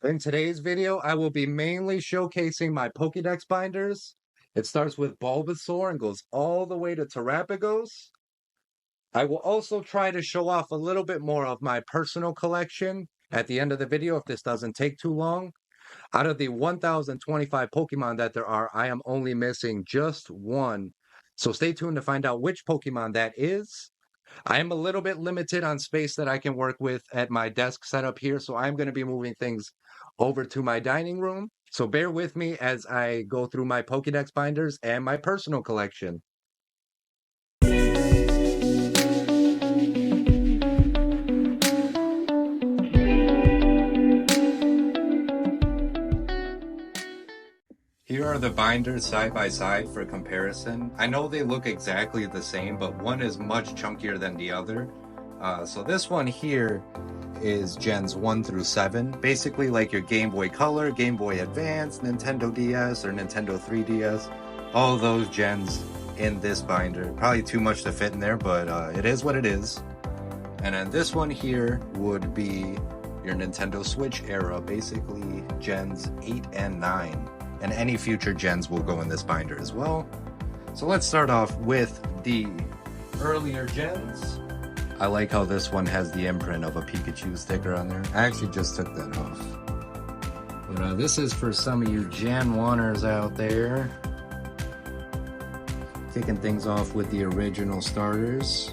In today's video, I will be mainly showcasing my Pokedex binders. It starts with Bulbasaur and goes all the way to Terapagos. I will also try to show off a little bit more of my personal collection at the end of the video if this doesn't take too long. Out of the 1,025 Pokemon that there are, I am only missing just one. So stay tuned to find out which Pokemon that is. I am a little bit limited on space that I can work with at my desk setup here, so I'm going to be moving things over to my dining room. So bear with me as I go through my Pokedex binders and my personal collection. Here are the binders side by side for comparison. I know they look exactly the same, but one is much chunkier than the other. So this one here is gens 1 through 7, basically like your Game Boy Color, Game Boy Advance, Nintendo DS, or Nintendo 3DS. All those gens in this binder. Probably too much to fit in there, but it is what it is. And then this one here would be your Nintendo Switch era, basically gens 8 and 9. And any future gens will go in this binder as well. So let's start off with the earlier gens. I like how this one has the imprint of a Pikachu sticker on there. I actually just took that off. But this is for some of you Gen 1ers out there. Kicking things off with the original starters.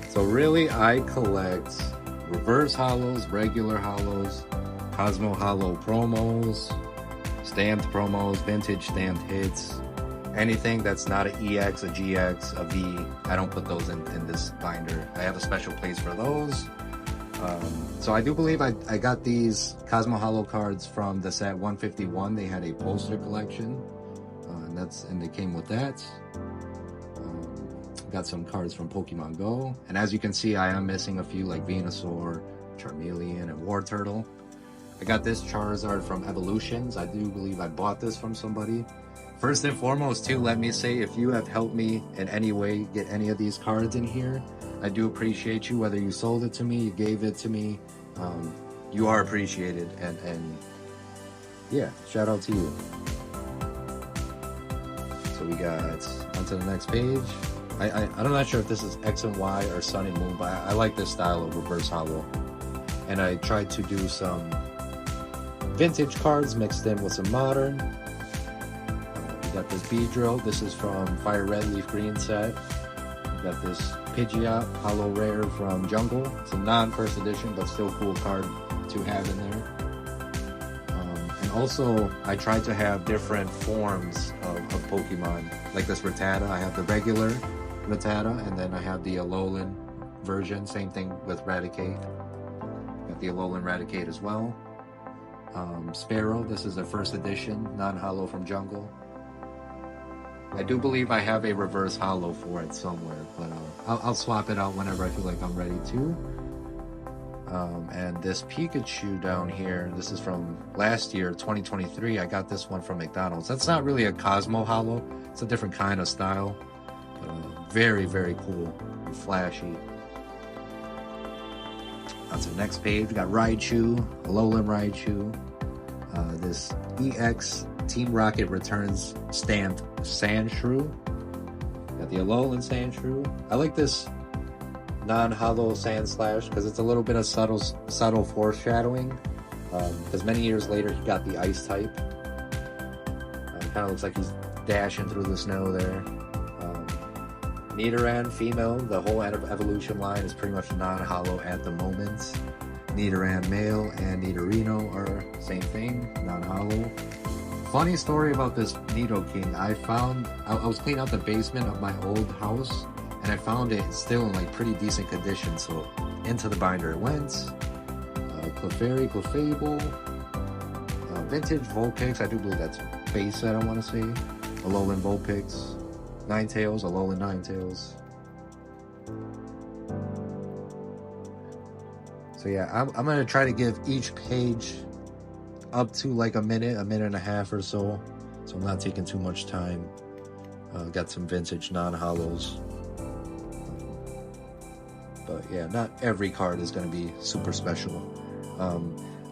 So really, I collect reverse holos, regular holos, Cosmo Holo promos, stamped promos, vintage stamped hits, anything that's not an EX, a GX, a V, I don't put those in this binder. I have a special place for those. So I do believe I got these Cosmo Holo cards from the set 151. They had a poster collection, and they came with that. Got some cards from Pokemon Go, and as you can see, I am missing a few like Venusaur, Charmeleon, and War Turtle. I got this Charizard from Evolutions. I do believe I bought this from somebody. First and foremost, too, let me say, if you have helped me in any way get any of these cards in here, I do appreciate you. Whether you sold it to me, you gave it to me, you are appreciated. And yeah, shout out to you. So we got onto the next page. I'm not sure if this is X and Y or Sun and Moon, but I like this style of reverse holo. And I tried to do some vintage cards mixed in with some modern. We got this Beedrill. This is from Fire Red Leaf Green set. We got this Pidgeot Holo Rare from Jungle. It's a non-first edition, but still cool card to have in there. And also, I tried to have different forms of Pokemon. Like this Rattata. I have the regular Rattata, and then I have the Alolan version. Same thing with Raticate. Got the Alolan Raticate as well. Sparrow, this is a first edition, non-holo from Jungle. I do believe I have a reverse holo for it somewhere, but I'll swap it out whenever I feel like I'm ready to. And this Pikachu down here, this is from last year, 2023. I got this one from McDonald's. That's not really a Cosmo holo. It's a different kind of style. Very, very cool and flashy. On to the next page, we got Raichu, Alolan Raichu. This EX Team Rocket Returns stamped Sandshrew. Got the Alolan Sandshrew. I like this non-holo Sandslash because it's a little bit of subtle foreshadowing. Because many years later he got the Ice type. Kind of looks like he's dashing through the snow there. Nidoran female, the whole evolution line is pretty much non-holo at the moment. Nidoran male and Nidorino are same thing, non-holo. Funny story about this Nidoking. I was cleaning out the basement of my old house, and I found it still in like pretty decent condition. So into the binder it went. Clefairy, Clefable, vintage Vulpix. I do believe that's base set. I want to say Alolan Vulpix. Ninetales, Alolan Ninetales. So yeah, I'm going to try to give each page up to like a minute and a half or so. So I'm not taking too much time. Got some vintage non-holos. But yeah, not every card is going to be super special.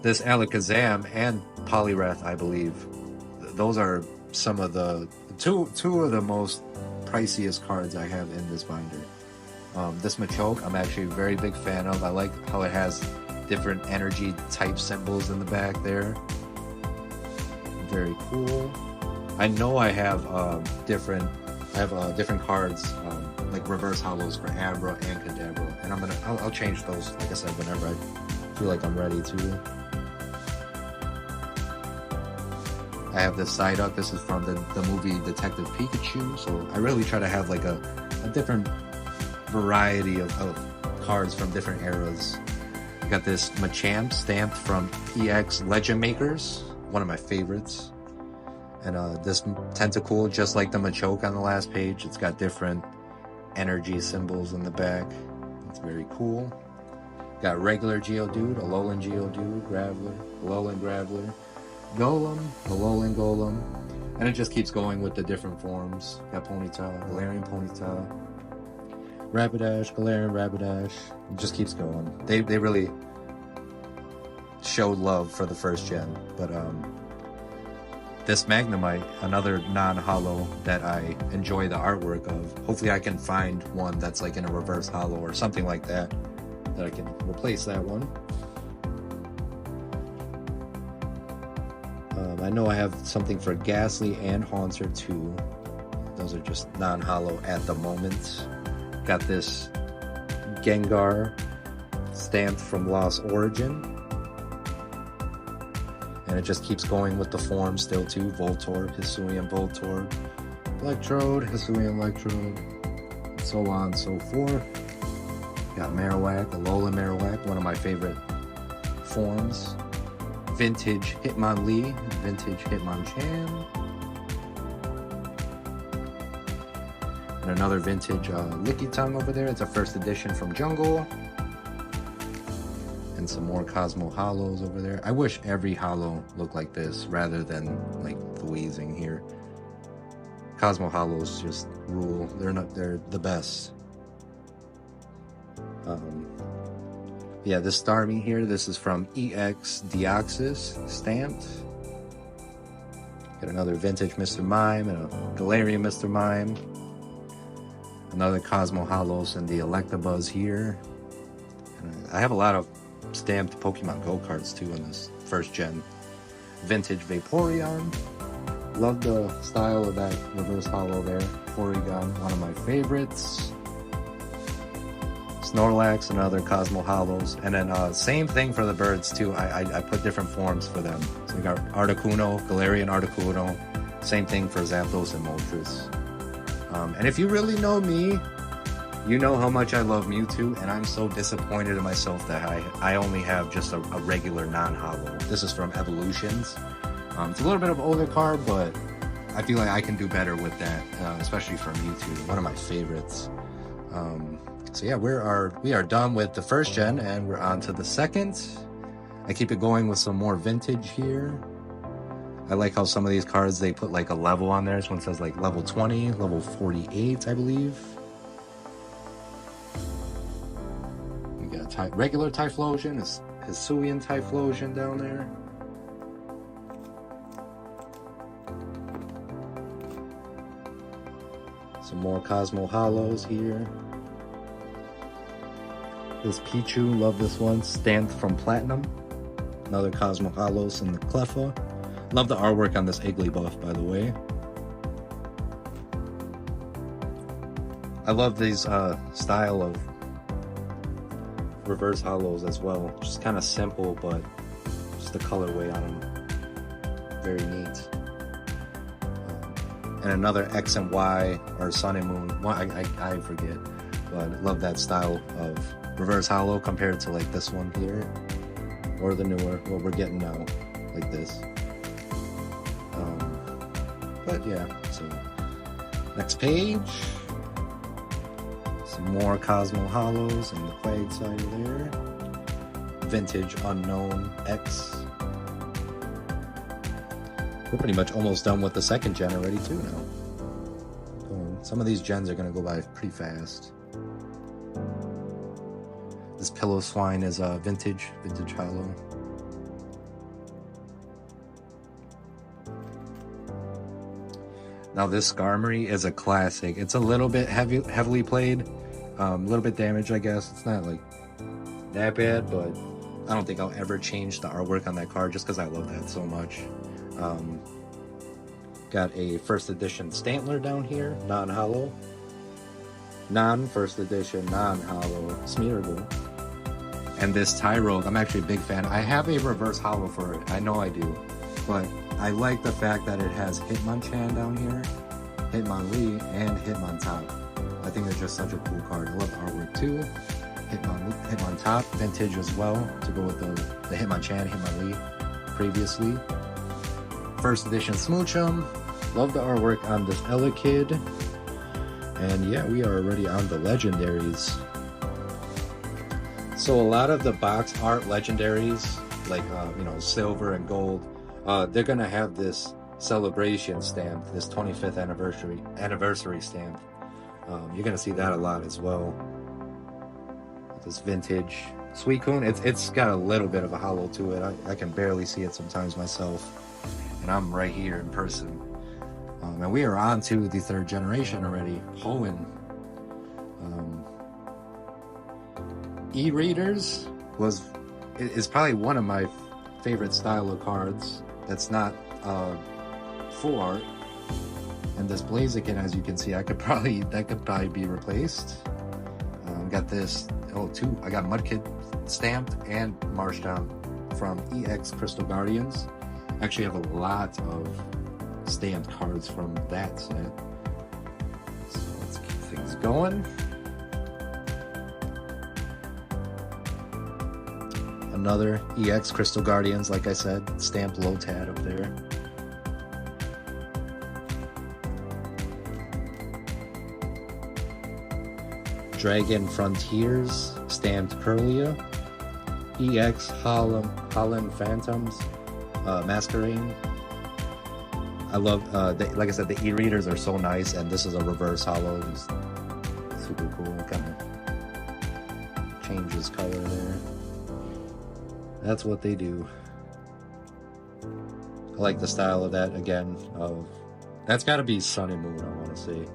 this Alakazam and Poliwrath, I believe. Those are some of the two of the most priciest cards I have in this binder. This Machoke, I'm actually a very big fan of. I like how it has different energy type symbols in the back there. Very cool. I know I have different cards, like reverse hollows for Abra and Kadabra, and I'll change those, like I said, whenever I feel like I'm ready to. I have this Psyduck. This is from the movie Detective Pikachu, so I really try to have like a different variety of cards from different eras. I got this Machamp stamped from EX Legend Makers, one of my favorites. And this Tentacool, just like the Machoke on the last page, it's got different energy symbols in the back. It's very cool. Got regular Geodude, Alolan Geodude, Graveler, Alolan Graveler, Golem, Alolan Golem, and it just keeps going with the different forms. Got Ponyta, Galarian Ponyta, Rapidash, Galarian Rapidash. It just keeps going. They really showed love for the first gen, but this Magnemite, another non-holo that I enjoy the artwork of. Hopefully I can find one that's like in a reverse holo or something like that I can replace that one. I know I have something for Ghastly and Haunter too. Those are just non-holo at the moment. Got this Gengar stamped from Lost Origin. And it just keeps going with the form still too. Voltorb, Hisuian Voltorb, Electrode, Hisuian Electrode, and so on and so forth. Got Marowak, Alolan Marowak, one of my favorite forms. Vintage Hitmonlee, Vintage Hitmonchan. And another vintage Lickitung over there. It's a first edition from Jungle. And some more Cosmo Holos over there. I wish every holo looked like this rather than like the Weezing here. Cosmo Holos just rule. They're the best. Yeah, this Starmie here, this is from EX Deoxys, stamped. Got another vintage Mr. Mime and a Galarian Mr. Mime. Another Cosmo Holos and the Electabuzz here. And I have a lot of stamped Pokemon Go cards too in this first gen. Vintage Vaporeon. Love the style of that reverse holo there. Porygon, one of my favorites. Snorlax, another Cosmo Holos. And then same thing for the birds too. I put different forms for them. So we got Articuno, Galarian Articuno. Same thing for Zapdos and Moltres. And if you really know me, you know how much I love Mewtwo, and I'm so disappointed in myself that I only have just a regular non-holo. This is from Evolutions. It's a little bit of an older card, but I feel like I can do better with that, especially for Mewtwo, one of my favorites. So yeah, we are done with the first gen, and we're on to the second. I keep it going with some more vintage here. I like how some of these cards, they put like a level on there. This one says like level 20, level 48, I believe. We got regular Typhlosion, Hisuian Typhlosion down there. Some more Cosmo Holos here. This Pichu, love this one, stamped from Platinum. Another Cosmo Holos in the Cleffa. Love the artwork on this Igglybuff, by the way. I love these style of reverse holos as well. Just kind of simple, but just the colorway on them. Very neat. And another X and Y, or Sun and Moon. Well, I forget. But I love that style of reverse holo compared to like this one here. Or the newer, what we're getting now. Like this. But yeah, so next page. Some more Cosmo Holos and the Quag side there. Vintage Unknown X. We're pretty much almost done with the second gen already too now. Some of these gens are gonna go by pretty fast. This Pillow Swine is vintage holo. Now this Skarmory is a classic. It's a little bit heavily played, a little bit damaged, I guess. It's not like that bad, but I don't think I'll ever change the artwork on that card just because I love that so much. Got a first edition Stantler down here, non-hollow. Non-first edition, non-hollow Smeargle. And this Tyrogue, I'm actually a big fan. I have a reverse hollow for it, I know I do. But I like the fact that it has Hitmonchan down here, Hitmonlee, and Hitmontop. I think it's just such a cool card. I love the artwork too. Hitmontop, vintage as well, to go with the Hitmonchan, Hitmonlee previously. First edition Smoochum. Love the artwork on this Elekid. And yeah, we are already on the legendaries. So a lot of the box art legendaries, like silver and gold, they're gonna have this celebration stamp, this 25th anniversary stamp. You're gonna see that a lot as well. This vintage Suicune, it's got a little bit of a hollow to it. I can barely see it sometimes myself, and I'm right here in person. And we are on to the 3rd generation already. Hoenn. E-readers is probably one of my favorite style of cards that's not full art. And this Blaziken, as you can see, that could probably be replaced. Got this I got Mudkip stamped and Marshdown from EX Crystal Guardians. Actually have a lot of stamped cards from that set. So let's keep things going. Another EX Crystal Guardians, like I said, stamped Lotad up there. Dragon Frontiers, stamped Kirlia. EX Holland Phantoms, Masquerade. I love, like I said, the e-readers are so nice, and this is a reverse hollow. It's super cool. Kind of changes color there. That's what they do. I like the style of that again. That's got to be Sun and Moon, I want to say.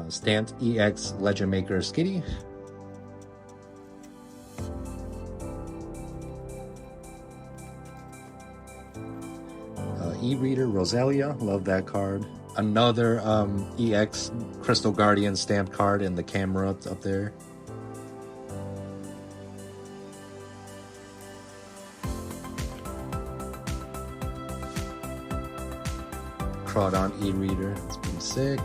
Stamped EX Legend Maker Skitty. E-reader Roselia, love that card. Another EX Crystal Guardian stamped card in the camera up there. Crawdon E-reader, it's pretty sick.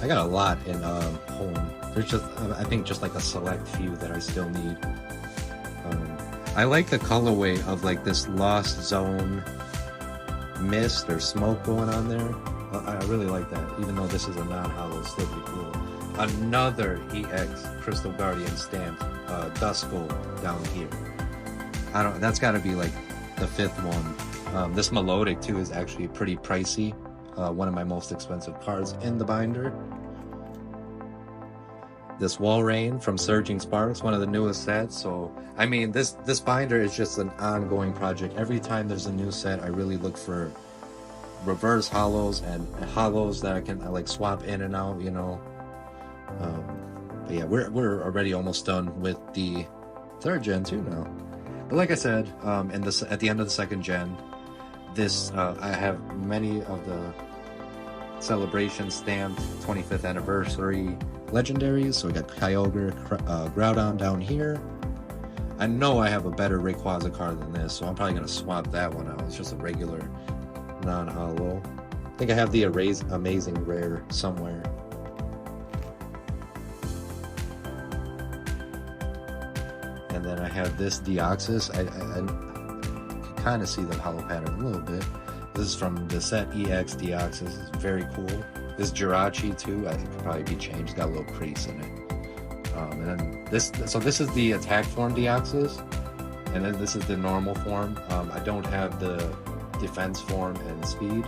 I got a lot in home. There's just, I think, just like a select few that I still need. I like the colorway of like this Lost Zone mist or smoke going on there. I really like that, even though this is a non-hollow, it's still pretty cool. Another EX Crystal Guardian stamped Duskull down here. That's got to be like the 5th one. This Melodic too is actually pretty pricey. One of my most expensive cards in the binder. This Walrein from Surging Sparks, one of the newest sets. So I mean, this binder is just an ongoing project. Every time there's a new set, I really look for reverse hollows and hollows that I can like swap in and out, you know. But yeah, we're already almost done with the 3rd gen too now. But like I said, at the end of the 2nd gen, I have many of the celebration stamped 25th anniversary legendaries. So we got Kyogre, Groudon down here. I know I have a better Rayquaza card than this, so I'm probably going to swap that one out. It's just a regular non-hollow. I think I have the Amazing Rare somewhere. And then I have this Deoxys. I can kind of see the hollow pattern a little bit. This is from the set EX Deoxys. It's very cool. This Jirachi too, I think could probably be changed. It's got a little crease in it. And then this is the attack form Deoxys, and then this is the normal form. I don't have the defense form and speed.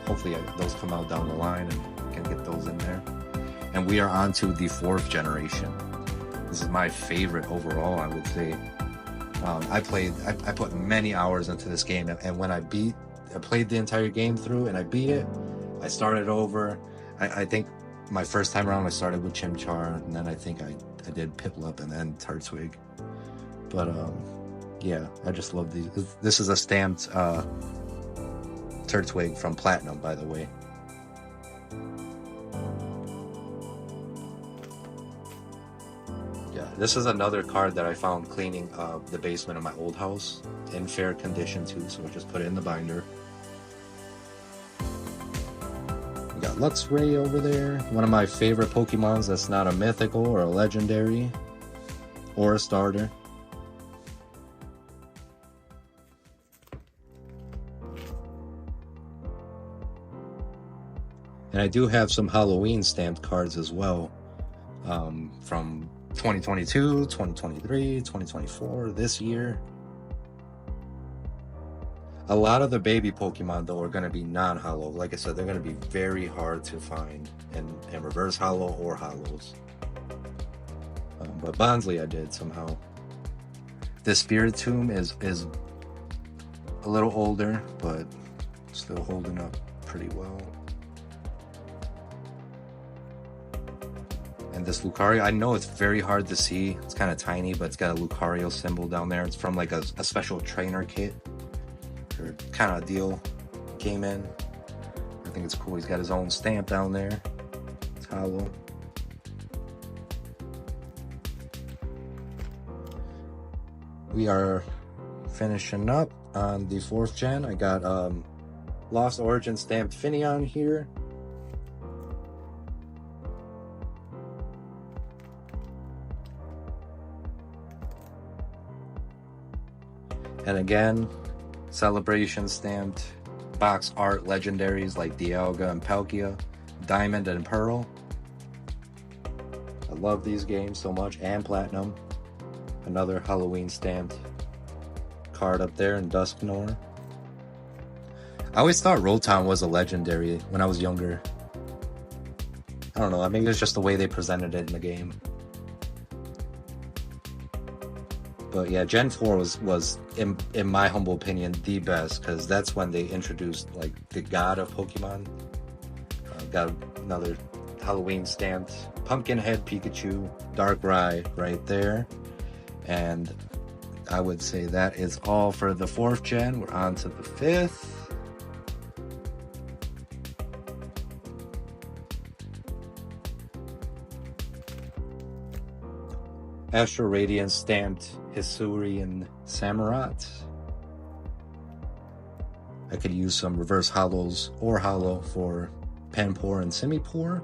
Hopefully those come out down the line and can get those in there. And we are on to the 4th generation. This is my favorite overall, I would say. I put many hours into this game, and when I played the entire game through and I beat it, I started over. I think my first time around I started with Chimchar, and then I think I did Piplup and then Turtwig. But yeah, I just love these. This is a stamped Turtwig from Platinum, by the way. Yeah, this is another card that I found cleaning the basement of my old house, in fair condition too, so I just put it in the binder. We got Luxray over there, one of my favorite Pokemons that's not a mythical or a legendary or a starter. And I do have some Halloween stamped cards as well, from 2022, 2023, 2024, this year. A lot of the baby Pokemon, though, are going to be non-holo. Like I said, they're going to be very hard to find in reverse holo or holos. But Bonsly I did somehow. This Spiritomb is a little older, but still holding up pretty well. And this Lucario, I know it's very hard to see. It's kind of tiny, but it's got a Lucario symbol down there. It's from like a special trainer kit or kind of deal came in. I think it's cool. He's got his own stamp down there. It's hollow. We are finishing up on the 4th gen. I got Lost Origin stamped Finneon here. And again, Celebration stamped box art legendaries like Dialga and Palkia, Diamond and Pearl. I love these games so much, and Platinum. Another Halloween stamped card up there in Dusknoir. I always thought Rotom was a legendary when I was younger. I don't know, maybe it's just the way they presented it in the game. But yeah, Gen 4 was in my humble opinion, the best, because that's when they introduced like the god of Pokemon. Got another Halloween stamped Pumpkinhead Pikachu, Darkrai right there. And I would say that is all for the 4th gen. We're on to the 5th. Astro Radiance stamped Hisuian Samurott. I could use some reverse holos or holo for Panpour and Simipour.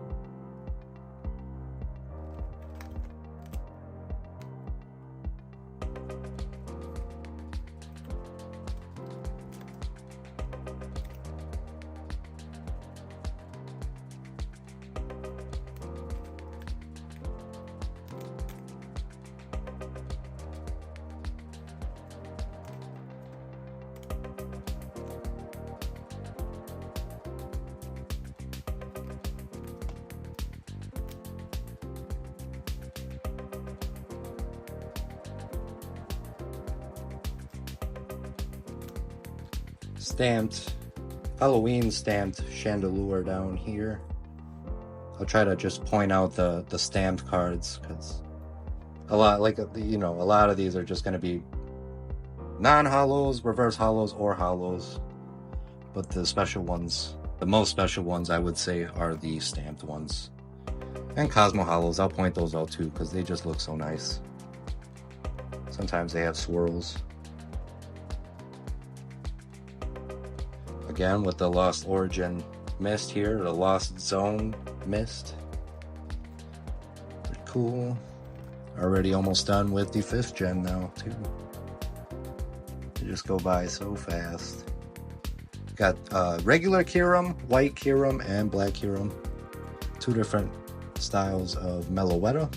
Stamped Halloween stamped Chandelure down here. I'll try to just point out the stamped cards, because a lot, like, you know, a lot of these are just going to be non-holos, reverse holos, or holos. But the special ones, the most special ones, I would say, are the stamped ones. And Cosmo Holos, I'll point those out too, because they just look so nice. Sometimes they have swirls. Again, with the Lost Origin mist here, the Lost Zone mist. Pretty cool. Already almost done with the 5th gen now, too. They just go by so fast. Got regular Kyurem, white Kyurem, and black Kyurem. 2 different styles of Meloetta.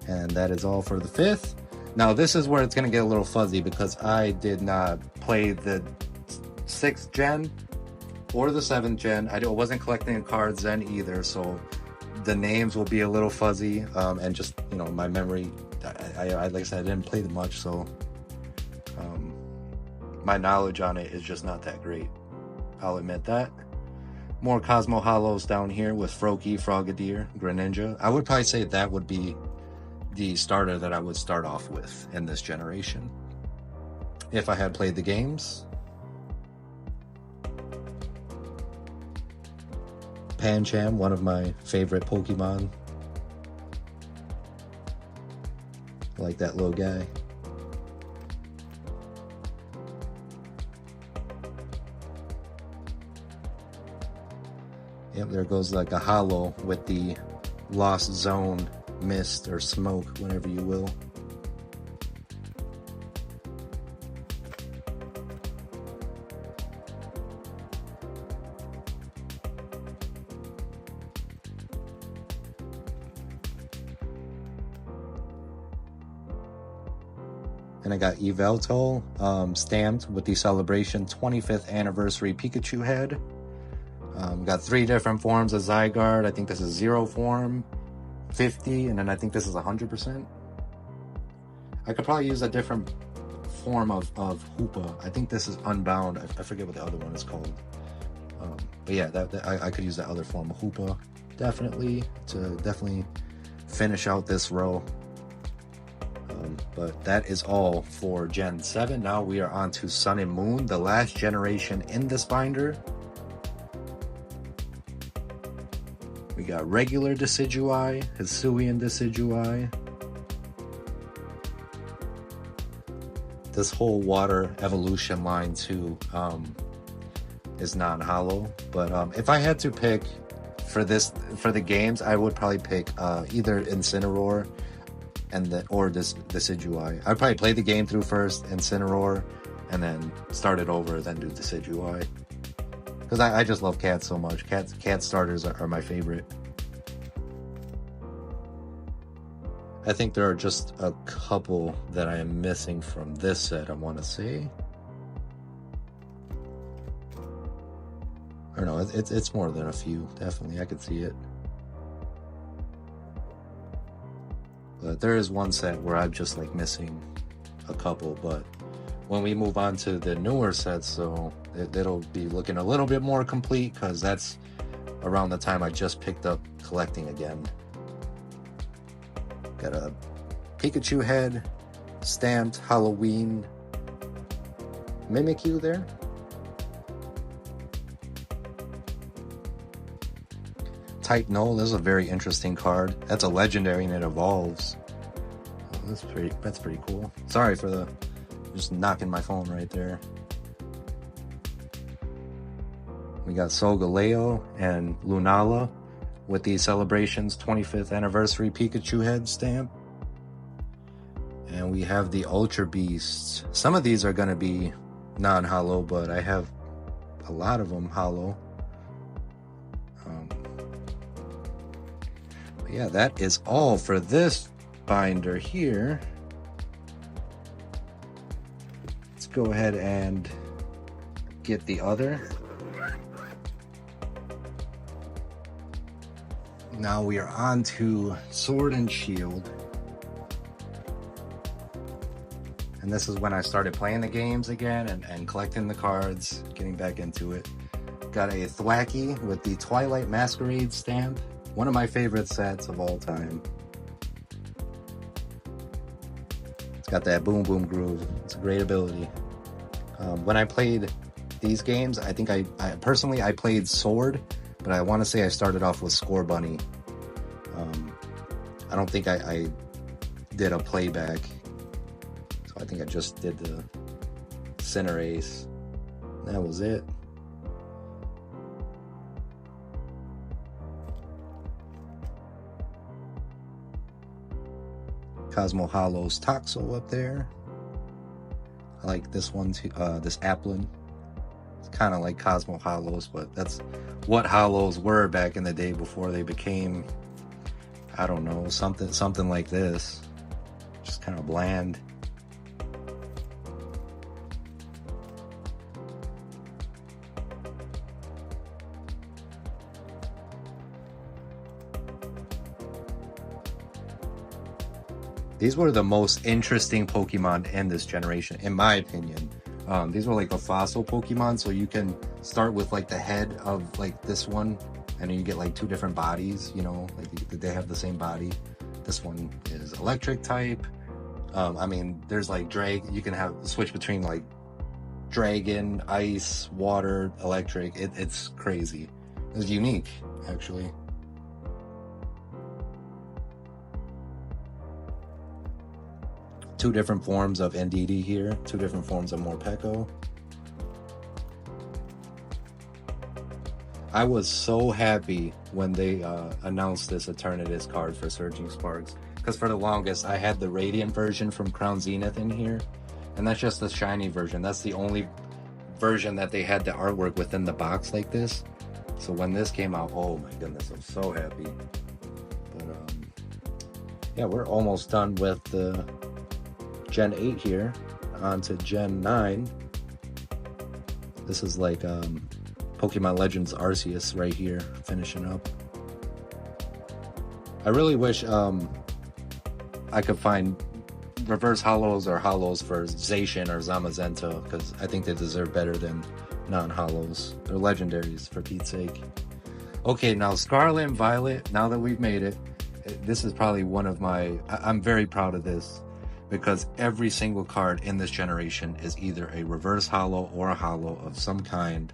And that is all for the 5th. Now this is where it's going to get a little fuzzy, because I did not play the 6th gen or the 7th gen. I wasn't collecting cards then either, so the names will be a little fuzzy, and just, you know, my memory, I like I said, I didn't play them much, so my knowledge on it is just not that great. I'll admit that. More Cosmo Hollows down here with Froakie, Frogadier, Greninja. I would probably say that would be the starter that I would start off with in this generation if I had played the games. Pancham, one of my favorite Pokemon. I like that little guy. Yep, there goes like a holo with the Lost Zone mist or smoke, whatever you will. And I got Yveltal stamped with the Celebration 25th Anniversary Pikachu head. Got 3 different forms of Zygarde. I think this is 0 form, 50, and then I think this is 100%. I could probably use a different form of Hoopa. I think this is Unbound. I forget what the other one is called. But yeah, I could use that other form of Hoopa definitely to finish out this row. But that is all for Gen 7. Now we are on to Sun and Moon, the last generation in this binder. We got regular Decidueye, Hisuian Decidueye. This whole water evolution line too is non-holo. But if I had to pick for the games, I would probably pick either Incineroar or this Decidueye. I'd probably play the game through first, Incineroar, and then start it over, then do Decidueye. Because I just love cats so much. Cat starters are my favorite. I think there are just a couple that I am missing from this set, I want to say. Or no, it's more than a few. Definitely, I could see it. But there is one set where I'm just like missing a couple, but when we move on to the newer sets, so it'll be looking a little bit more complete, because that's around the time I just picked up collecting again. Got a Pikachu head, stamped Halloween Mimikyu there. Type Null, this is a very interesting card. That's a legendary and it evolves. Oh, that's pretty cool. Sorry for the just knocking my phone right there. We got Solgaleo and Lunala with the Celebrations 25th Anniversary Pikachu head stamp. And we have the Ultra Beasts. Some of these are going to be non-holo, but I have a lot of them holo. But yeah, that is all for this binder here. Let's go ahead and get the other. Now we are on to Sword and Shield. And this is when I started playing the games again and collecting the cards, getting back into it. Got a Thwackey with the Twilight Masquerade stamp. One of my favorite sets of all time. It's got that boom boom groove. It's a great ability. When I played these games, I think I personally played Sword, but I want to say I started off with Score Bunny. I don't think I did a playback, so I think I just did the Cinderace. That was it. Cosmo Hollow's Toxel up there. I like this one too, this Applin. It's kind of like Cosmo Hollows, but that's what Hollows were back in the day before they became, I don't know, something like this. Just kind of bland. These were the most interesting Pokemon in this generation, in my opinion. These were like a fossil Pokemon, so you can start with like the head of like this one, and then you get like 2 different bodies, you know, like they have the same body. This one is electric type. I mean, there's like you can have switch between like dragon, ice, water, electric. It's crazy. It's unique, actually. Two different forms of Ndidi here, 2 different forms of Morpeko. I was so happy when they announced this Eternatus card for Surging Sparks, because for the longest I had the Radiant version from Crown Zenith in here, and that's just the shiny version. That's the only version that they had the artwork within the box like this. So when this came out, oh my goodness, I'm so happy. But yeah, we're almost done with the Gen 8 here, on to Gen 9. This is like Pokemon Legends Arceus right here, finishing up. I really wish I could find reverse holos or holos for Zacian or Zamazenta, because I think they deserve better than non-holos. They're legendaries, for Pete's sake. Okay, now Scarlet and Violet, now that we've made it, this is probably one of my... I'm very proud of this, because every single card in this generation is either a reverse holo or a holo of some kind.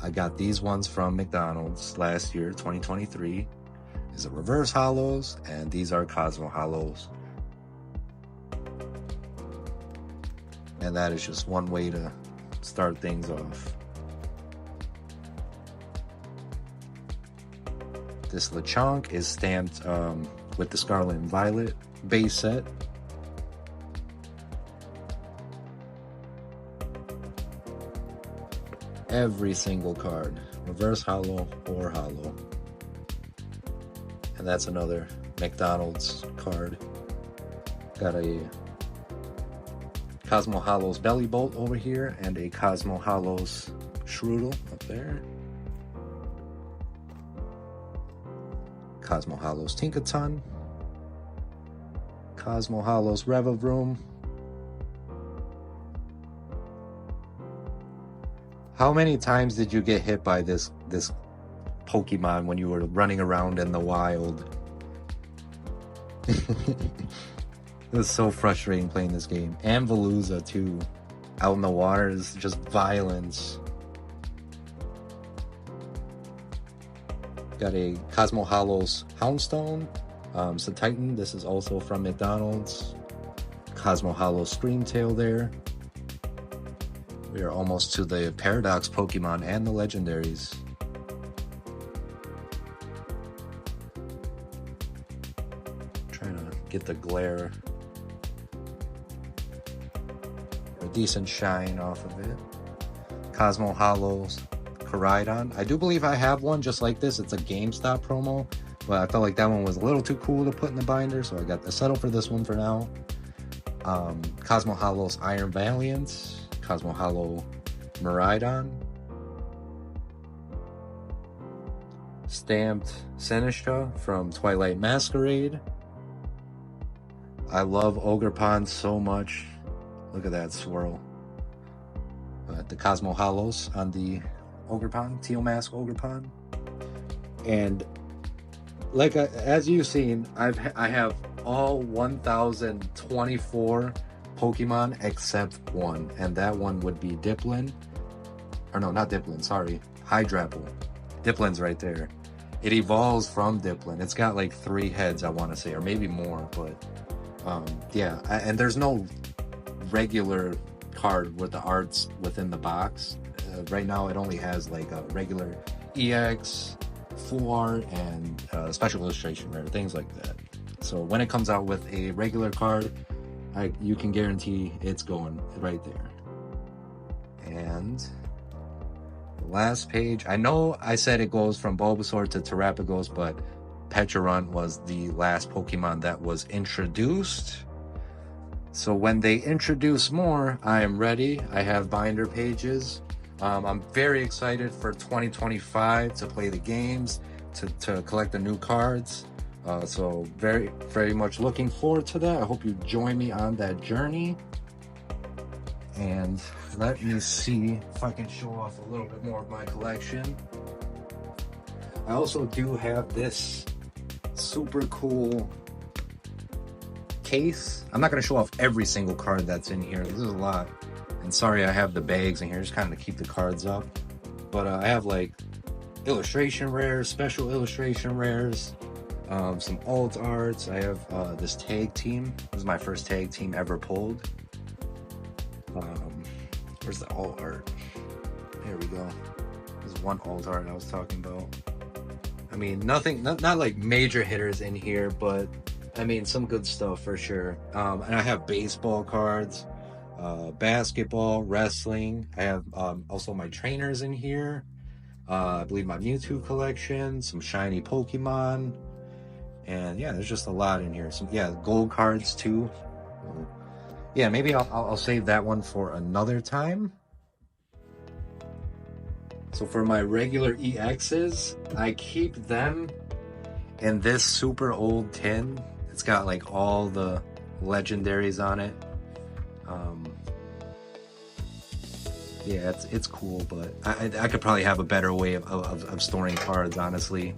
I got these ones from McDonald's last year, 2023. These are reverse holos, and these are Cosmo holos. And that is just one way to start things off. This Lechonk is stamped with the Scarlet and Violet base set. Every single card, reverse holo or holo. And that's another McDonald's card. Got a Cosmo Holos Belly Bolt over here, and a Cosmo Holos Shroodle up there. Cosmo Holos Tinkaton. Cosmo Holos Revavroom. How many times did you get hit by this Pokemon when you were running around in the wild? It was so frustrating playing this game. And Veluza too. Out in the water is just violence. Got a Cosmo Holos Houndstone. Titan, this is also from McDonald's. Cosmo Holos Screamtail there. We are almost to the Paradox Pokemon and the legendaries. Trying to get the glare, a decent shine off of it. Cosmo Holos Koraidon. I do believe I have one just like this. It's a GameStop promo, but I felt like that one was a little too cool to put in the binder, so I got to settle for this one for now. Cosmo Holos Iron Valiant. Cosmo Holo Miraidon. Stamped Sinistcha from Twilight Masquerade. I love Ogerpon so much. Look at that swirl. The Cosmo Holos on the Ogerpon, Teal Mask Ogerpon. And like as you've seen, I have all 1024 Pokemon except one, and that one would be Diplin. Or no, not Diplin, sorry. Hydrapple. Diplin's right there. It evolves from Diplin. It's got like 3 heads, I want to say, or maybe more, but yeah. And there's no regular card with the arts within the box. Right now it only has like a regular EX, full art, and special illustration rare, things like that. So when it comes out with a regular card, you can guarantee it's going right there. And the last page, I know I said it goes from Bulbasaur to Terapagos, but Pecharunt was the last Pokemon that was introduced. So when they introduce more, I am ready. I have binder pages. I'm very excited for 2025 to play the games, to collect the new cards. So very much looking forward to that. I hope you join me on that journey. And let me see if I can show off a little bit more of my collection. I also do have this super cool case. I'm not going to show off every single card that's in here. This is a lot. And sorry I have the bags in here, just kind of to keep the cards up. But I have like illustration rares, special illustration rares, some alt arts. I have this tag team. This is my first tag team ever pulled. Where's the alt art? There we go. There's one alt art I was talking about. I mean, nothing, not like major hitters in here, but I mean, some good stuff for sure. And I have baseball cards, basketball, wrestling. I have also my trainers in here. I believe my Mewtwo collection, some shiny Pokemon. And yeah, there's just a lot in here. Some, yeah, gold cards too. Yeah, maybe I'll save that one for another time. So for my regular EXs, I keep them in this super old tin. It's got like all the legendaries on it. Yeah, it's cool, but I could probably have a better way of storing cards, honestly.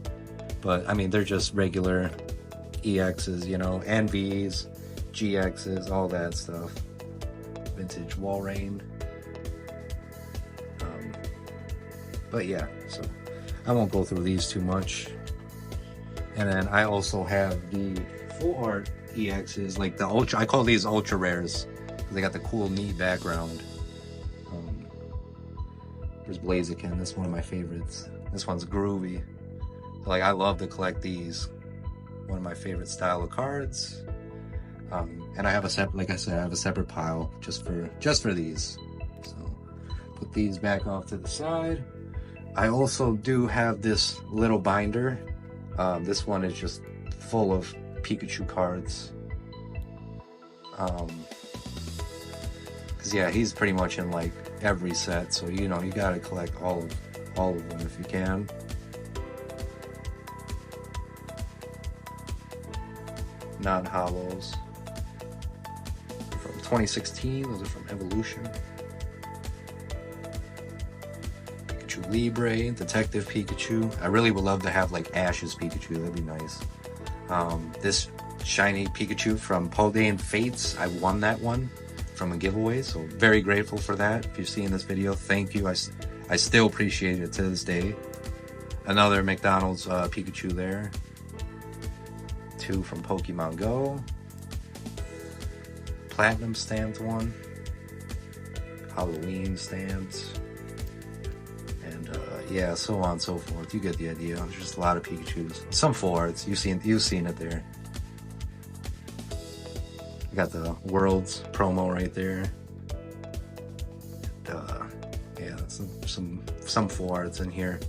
But I mean, they're just regular EXs, you know, NVs, GXs, all that stuff. Vintage Walrein. But yeah, so I won't go through these too much. And then I also have the full art EXs, like the ultra. I call these ultra rares because they got the cool, neat background. There's Blaziken. That's one of my favorites. This one's groovy. Like, I love to collect these. One of my favorite style of cards. And I have a separate, like I said, I have a separate pile just for these. So put these back off to the side. I also do have this little binder. This one is just full of Pikachu cards. Cause yeah, he's pretty much in like every set. So you know, you gotta collect all of them if you can. Non-holos. From 2016, those are from Evolution. Pikachu Libre, Detective Pikachu. I really would love to have like Ash's Pikachu, that'd be nice. This shiny Pikachu from Paldean Fates, I won that one from a giveaway, so very grateful for that. If you're seeing this video, thank you. I still appreciate it to this day. Another McDonald's Pikachu there. 2 from Pokemon Go. Platinum stamped one. Halloween stamps. And yeah, so on and so forth. You get the idea. There's just a lot of Pikachus. Some full arts. You've seen it there. You got the Worlds promo right there. Yeah, some full arts in here.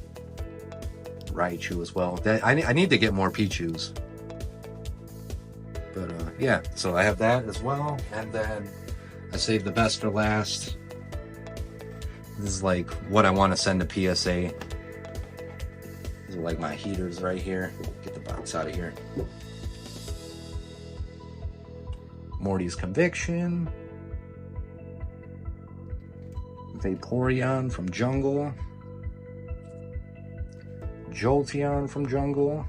Raichu as well. I need to get more Pichus. But yeah, so I have that as well. And then I saved the best for last. This is like what I want to send to PSA. These are like my heaters right here. Get the box out of here. Morty's Conviction. Vaporeon from Jungle. Jolteon from Jungle.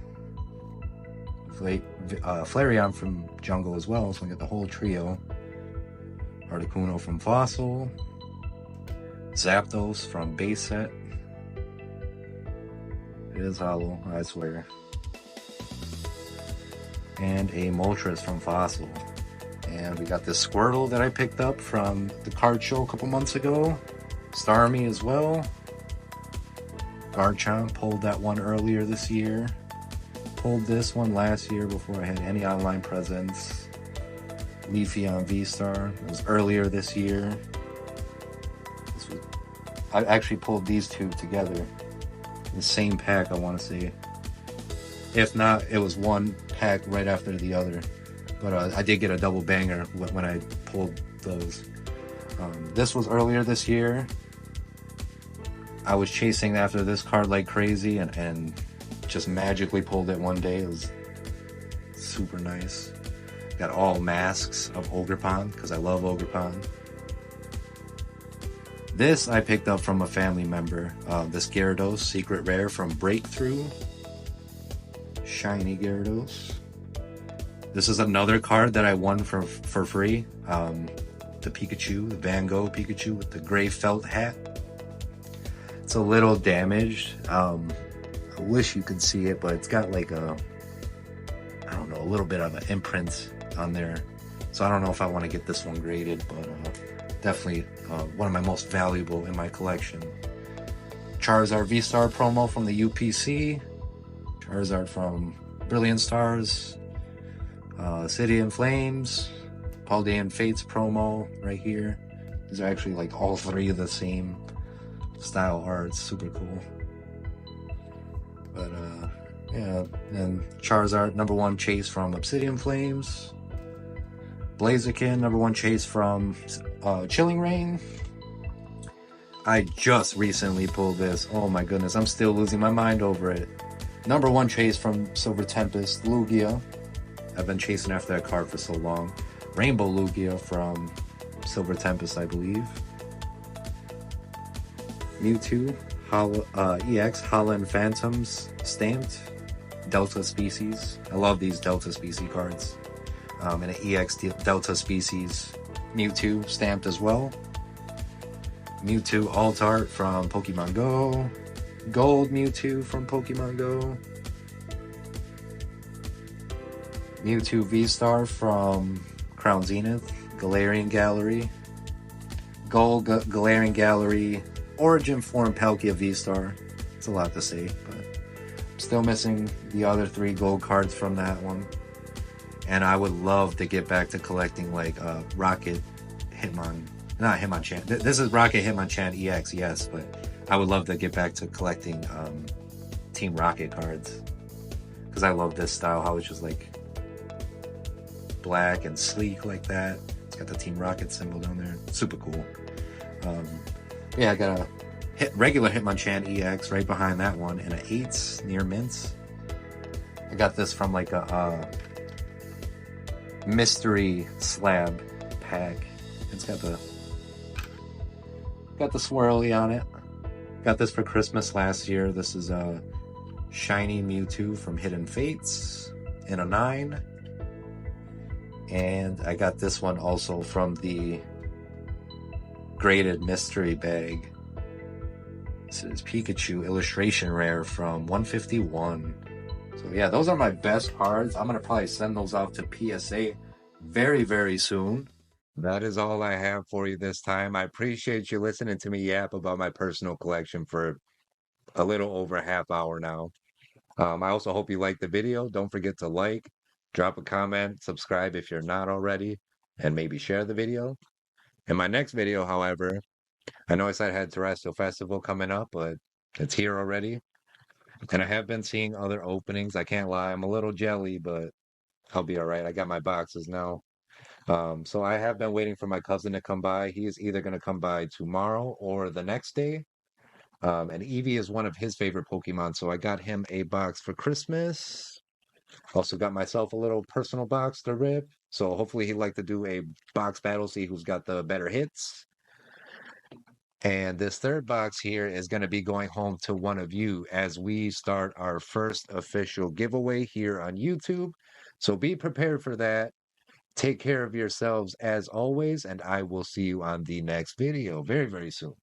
Flareon from Jungle as well, so we got the whole trio. Articuno from Fossil. Zapdos from base set. It is hollow, I swear. And a Moltres from Fossil. And we got this Squirtle that I picked up from the card show a couple months ago. Starmie as well. Garchomp, pulled that one earlier this year. Pulled this one last year before I had any online presence. Leafeon V-Star, it was earlier this year. I actually pulled these two together. The same pack, I want to say. If not, it was one pack right after the other. But I did get a double banger when I pulled those. This was earlier this year. I was chasing after this card like crazy and just magically pulled it one day. It super nice. Got all masks of Ogerpon because I love Ogerpon. This I picked up from a family member. This Gyarados secret rare from Breakthrough. Shiny Gyarados. This is another card that I won for free. The Pikachu, the Van Gogh Pikachu with the gray felt hat. It's a little damaged. I wish you could see it, but it's got like a, I don't know, a little bit of an imprint on there. So I don't know if I want to get this one graded, but definitely one of my most valuable in my collection. Charizard V-Star promo from the UPC. Charizard from Brilliant Stars. City in Flames. Paldean Fates promo right here. These are actually like all three of the same style art. Super cool. But yeah, and Charizard #1 chase from Obsidian Flames. Blaziken #1 chase from Chilling Reign. I just recently pulled this. Oh my goodness, I'm still losing my mind over it. #1 chase from Silver Tempest, Lugia. I've been chasing after that card for so long. Rainbow Lugia from Silver Tempest, I believe. Mewtwo, EX Holland Phantoms stamped. Delta Species. I love these Delta Species cards. And an EX Delta Species Mewtwo stamped as well. Mewtwo Alt Art from Pokemon Go. Gold Mewtwo from Pokemon Go. Mewtwo V-Star from Crown Zenith. Galarian Gallery. Gold Galarian Gallery. Origin Form Palkia V-Star. It's a lot to say, but I'm still missing the other 3 gold cards from that one. And I would love to get back to collecting like Rocket Hitmon. Not Hitmonchan. This is Rocket Hitmonchan EX, yes, but I would love to get back to collecting Team Rocket cards. Because I love this style, how it's just like black and sleek like that. It's got the Team Rocket symbol down there. Super cool. Yeah, I got a regular Hitmonchan EX right behind that one, and an 8 near mints. I got this from like a mystery slab pack. It's got the swirly on it. Got this for Christmas last year. This is a shiny Mewtwo from Hidden Fates in a 9. And I got this one also from the graded mystery bag. This is Pikachu illustration rare from 151. So yeah, those are my best cards. I'm gonna probably send those off to PSA very, very soon. That is all I have for you this time. I appreciate you listening to me yap about my personal collection for a little over a half hour now. I also hope you liked the video. Don't forget to like, drop a comment, subscribe if you're not already, and maybe share the video. In my next video, however, I know I said I had Terastal Festival coming up, but it's here already. And I have been seeing other openings. I can't lie, I'm a little jelly, but I'll be all right. I got my boxes now. So I have been waiting for my cousin to come by. He is either going to come by tomorrow or the next day. And Eevee is one of his favorite Pokemon, so I got him a box for Christmas. Also got myself a little personal box to rip. So hopefully he'd like to do a box battle, see who's got the better hits. And this third box here is going to be going home to one of you as we start our first official giveaway here on YouTube. So be prepared for that. Take care of yourselves as always, and I will see you on the next video very, very soon.